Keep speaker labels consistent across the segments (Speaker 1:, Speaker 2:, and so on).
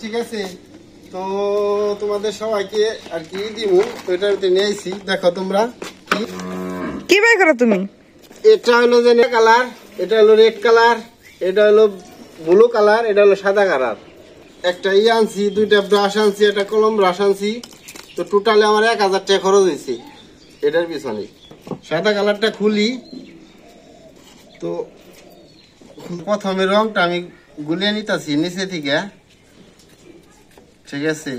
Speaker 1: ঠিক আছে, তো তোমাদের সবাইকে আর কি দিমু, তো এটার ভিতরে নিয়েছি। দেখো তোমরা
Speaker 2: কি বাই করো তুমি?
Speaker 1: এটা হলো যে কালার, এটা হলো রেড কালার, এটা হলো ব্লু কালার, এটা হলো সাদা কালার। একটা আনছি, দুইটা ব্রাশ আনছি, একটা কলম ব্রাশ আনছি। তো টোটালে আমার 1000 টাকা খরচ হয়েছে এটার পিছনে। সাদা কালারটা খুলি, তো প্রথমে রংটা আমি গুলিয়ে নিতেছি নিচে থেকে। ঠিক আছে,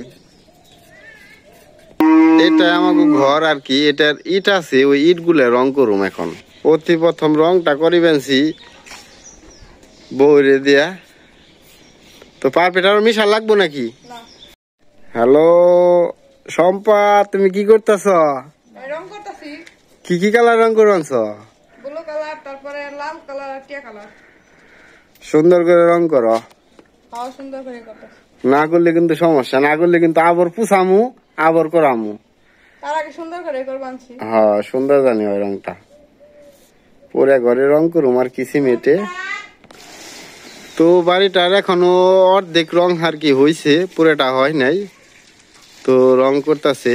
Speaker 1: এটা আমাকে ঘর আর কি, এটার ইট আছে, ওই ইট গুলা রং করুম এখন। অতি প্রথম রংটা করিবেনছি বউরে দিয়া। তো পারফেক্ট আর মিশা লাগবো নাকি? হ্যালো শম্পা, তুমি কি করতেছ?
Speaker 2: রং করতেছি।
Speaker 1: কি কি কালার রং করছ?
Speaker 2: ব্লু কালার, তারপরে লাল কালার আর টিয়া কালার।
Speaker 1: সুন্দর করে রং করো।
Speaker 2: হ্যাঁ, সুন্দর করে করতেছি।
Speaker 1: না করলে কিন্তু সমস্যা, না করলে কিন্তু আবার পুষামু, আবার করামু।
Speaker 2: তার আগে সুন্দর করে করবানছি।
Speaker 1: হ্যাঁ, সুন্দর জানি ওই রংটা। পুরা ঘরে রং করুম আর কি সিমেন্টে। তো বাড়িটার এখনো অর্ধেক রং আর কি হয়েছে, পুরোটা হয় নাই। তো রং করতেছে।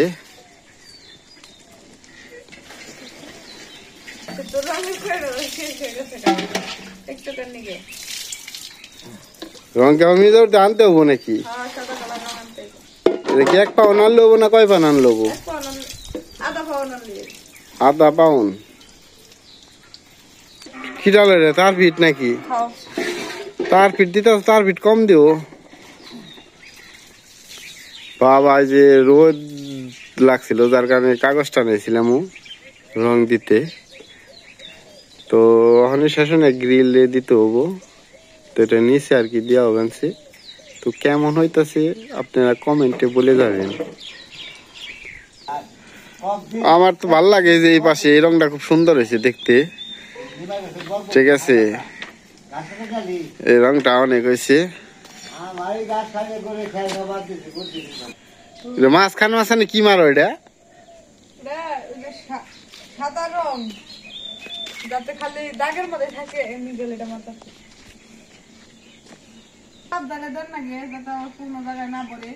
Speaker 1: রং কেমন মিজোর আনতে হবো নাকি? কি এক পাউন আনলো না কয় পাউন আনলো? আধা পাউন। কি ডালে রে, তার ফিট নাকি? তার ফিট দিতে, তার ফিট কম দিও বাবা। যে রোদ লাগছিল যার কারণে কাগজটা নিয়েছিলাম রং দিতে। তো ওখানে শাসনে গ্রিল দিতে হবো, তো এটা নিচে আর কি দেওয়া হবে। তো কেমন হইতাছে আপনারা কমেন্টে বলে যাবেন। আমার তো ভাল লাগে যে এই পাশে এই রংটা খুব সুন্দর হয়েছে দেখতে। ঠিক আছে, এই রংটা অনেক হয়েছে। মাঝখান মাঝখানে কি মারো এটা?
Speaker 2: সাদা রং যাতে খালি দাগের মধ্যে থাকে, এমনি গেলে এটা মাথা সাবধানে দেন না গে, যাতে কোনো জায়গায় না পড়ে।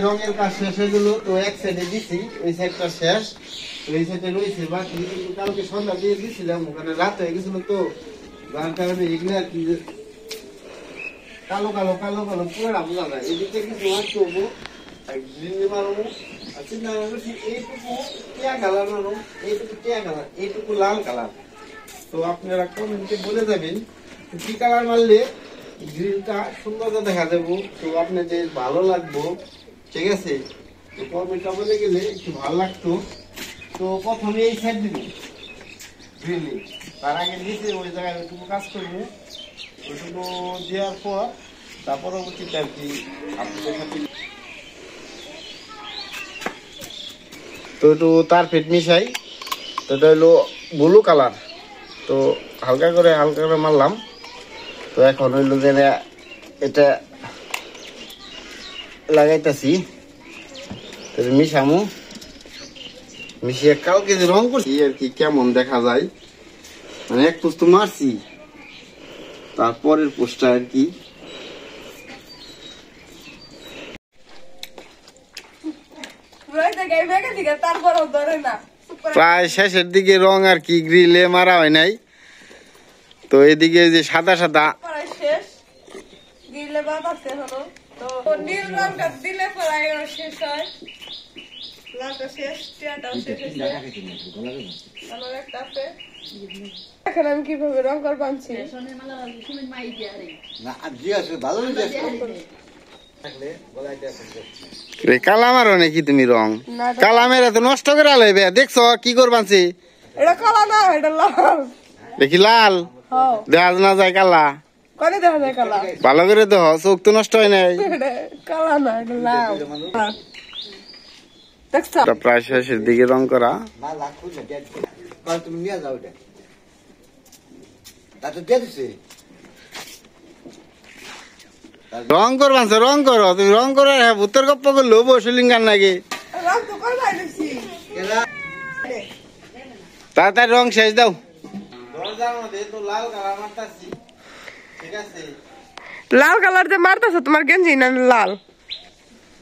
Speaker 1: রঙের কাজ শেষ হয়ে গেল, তো এক সাইডে দিছি, ওই সাইডটা শেষ, ওই সাইডে রয়েছে বাকি। কিন্তু কালকে সন্ধ্যা দিয়ে দিছিলাম, ওখানে রাত হয়ে গেছিল, তো যার কারণে এগুলো আর কি কালো কালো কালো কালো পুরো বোঝা যায়। এদিকে কিছু মারতে হবো, মারবো। আর চিন্তা করছি এইটুকু টিয়া কালার মারবো, এইটুকু টিয়া কালার, এইটুকু লাল কালার। তো আপনারা কমেন্টে বলে যাবেন কি কালার মারলে গ্রিলটা সুন্দর দেখা যাবো, তো আপনাদের ভালো লাগবো। ঠিক আছে, তো কমেন্টটা বলে গেলে একটু ভালো লাগতো। তো প্রথমে এই সাইড দিব গ্রিলে, তার আগে নিচে ওই জায়গায় ওইটুকু কাজ করবো। ওইটুকু দেওয়ার পর তার পরবর্তীতে আর কি আপনাদের সাথে তো একটু তার ফিট মিশাই। তো এটা হলো ব্লু কালার, তো হালকা করে মারলাম। তো এখন হইলো যে এটা লাগাইতেছি, মিশামু। মিশিয়ে কালকে যে রং করছি আর কি কেমন দেখা যায়, মানে এক পোস্ট মারছি, তারপরের পোস্টটা আর কি প্রায় শেষের দিকে রং আর কি গ্রিলে মারা হয় নাই। তো এদিকে যে সাদা সাদা
Speaker 2: শেষ গ্রিলে বাতাসে হলো, তো নীল রংটা দিলে পরে শেষ হয়। লালটা শেষ, টিয়াটাও শেষ হয়েছে। আমার একটা আছে। এখন আমি কিভাবে রং কর বানছি
Speaker 1: কালা মারো নাকি তুমি রং? কালামের এত নষ্ট করে আলাইবে, দেখছো কি করবানছি?
Speaker 2: এটা কালা না, এটা লাল।
Speaker 1: দেখি লাল দেখা না যায় কালা,
Speaker 2: কনে দেখা যায় কালা?
Speaker 1: ভালো করে দেখ, চোখ তো নষ্ট হয় নাই।
Speaker 2: কালা না, এটা লাল।
Speaker 1: প্রায় শেষের দিকে রং করা।
Speaker 3: তুমি নিয়ে যাও, তা তো দিয়ে দিছে।
Speaker 1: রং করবান রং করো তুমি রং করো হ্যাঁ ভূতের গপ্প করলো বসলিং গান নাকি
Speaker 2: রং তো করবাই দিছি
Speaker 1: তাড়াতাড়ি রং শেষ দাও দরজার মধ্যে তো লাল কালার মারতাছি ঠিক আছে
Speaker 2: লাল কালার যে মারতাছ তোমার গেঞ্জি না লাল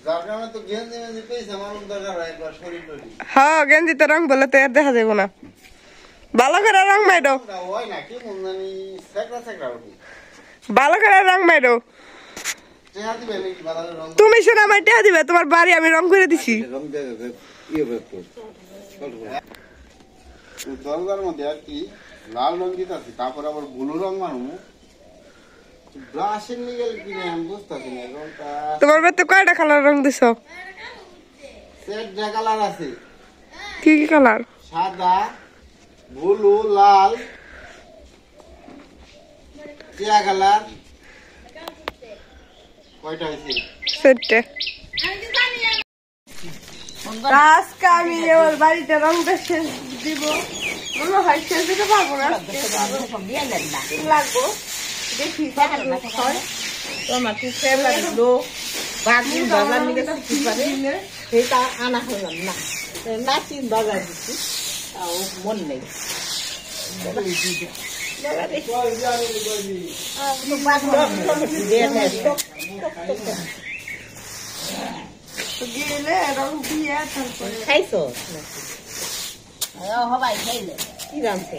Speaker 1: যার কারণে তো গেঞ্জি মেঞ্জি পেয়েছে আমার দরকার হয় একবার শরীর টরি
Speaker 2: হ্যাঁ গেঞ্জিতে রং বলে তো আর দেখা যাবো না ভালো করে রং মাইরো
Speaker 1: হয় না কি মন জানি সেকরা সেকরা উঠি
Speaker 2: ভালো করে রং মাইরো
Speaker 1: চেহারা দিবে নাকি বাদামের রং
Speaker 2: তুমি শুনে আমার টেহা দিবে তোমার বাড়ি আমি রং করে দিছি
Speaker 1: রং দিয়ে ইয়ে বেরতো দরজার মধ্যে আর কি লাল রং দিতেছি তারপর আবার ব্লু রং মারবো ব্রাশের নিয়ে কিনে আমি বুঝতেছি না রংটা
Speaker 2: তোমার বেতে কয়টা কালার রং দিছো
Speaker 1: সেট যে কালার আছে
Speaker 2: কি কি কালার
Speaker 1: সাদা ব্লু লাল টিয়া কালার কয়টা হয়েছে
Speaker 2: সেটে আজকে আমি ওর বাড়িতে রংটা শেষ দিব মনে হয় শেষ দিতে পারবো না লাগবো দেখি
Speaker 3: তোমার কি ফের লাগলো বাগিন বাজার নিয়ে কি পারে সেটা আনা হলাম না না তিন বাজার দিচ্ছি তাও মন নেই
Speaker 2: গেলে রং দিয়ে তারপরে
Speaker 3: খাইছো হবাই খাইলে কি জানতে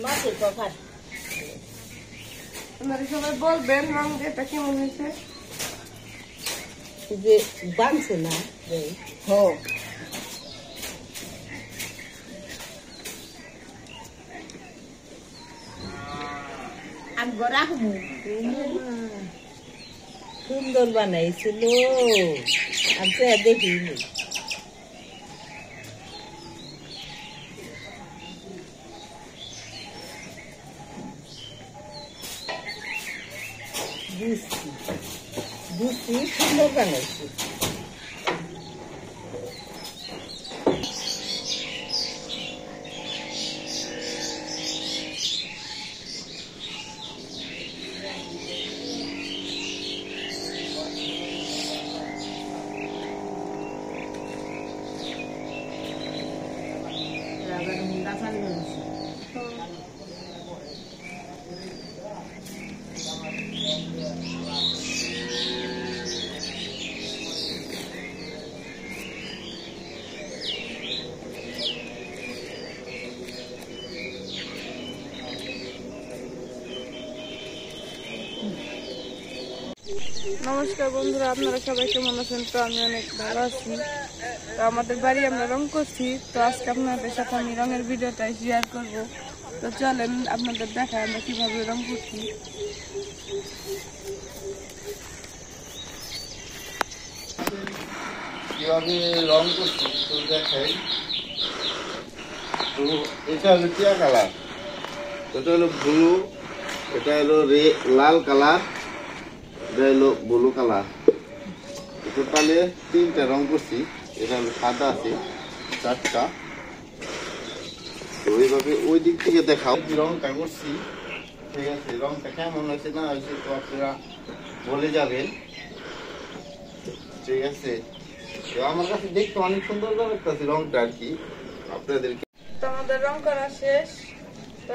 Speaker 3: মাছের কথা
Speaker 2: আপনারা সবাই বলবেন রং এটা কেমন হয়েছে
Speaker 3: যে বানছে না হো আমি গড়া হমু সুন্দর বানাইছিল আমি তো দেখিনি বুঝছি বুঝছি সুন্দর বানাইছি
Speaker 2: নমস্কার বন্ধুরা, আপনারা সবাই কেমন আছেন? তো আমি অনেক ভালো আছি। তো আমাদের বাড়ি আমরা রং করছি, তো আজকে আপনাদের সাথে আমি রঙের ভিডিওটা শেয়ার করব। তো চলেন আপনাদের দেখায় আমরা কিভাবে রং করছি।
Speaker 1: কিভাবে রং করছি তো দেখাই। তো এটা হলো টিয়া কালার, এটা হলো ব্লু, এটা হলো লাল কালার, এটা হলো ব্লু কালার। টোটালে 3টা রং করছি। এটা হলো সাদা আছে 4টা। তো ওইভাবে ওই দিক থেকে দেখাও রংটা করছি, ঠিক আছে? রংটা কেমন হয়েছে না হয়েছে তো আপনারা বলে যাবেন, ঠিক আছে? তো আমার কাছে দেখতে অনেক সুন্দর লাগতেছে রংটা আর কি আপনাদেরকে।
Speaker 2: তো আমাদের রং করা শেষ। তো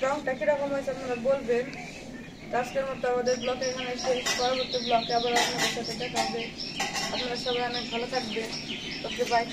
Speaker 2: রংটা কিরকম হয়েছে আপনারা বলবেন। আজকের মতো আমাদের ব্লগ এখানে শেষ। পরবর্তী ব্লগে আবার আপনাদের সাথে দেখা হবে। আপনারা সবাই অনেক ভালো থাকবেন। ওকে, বাই।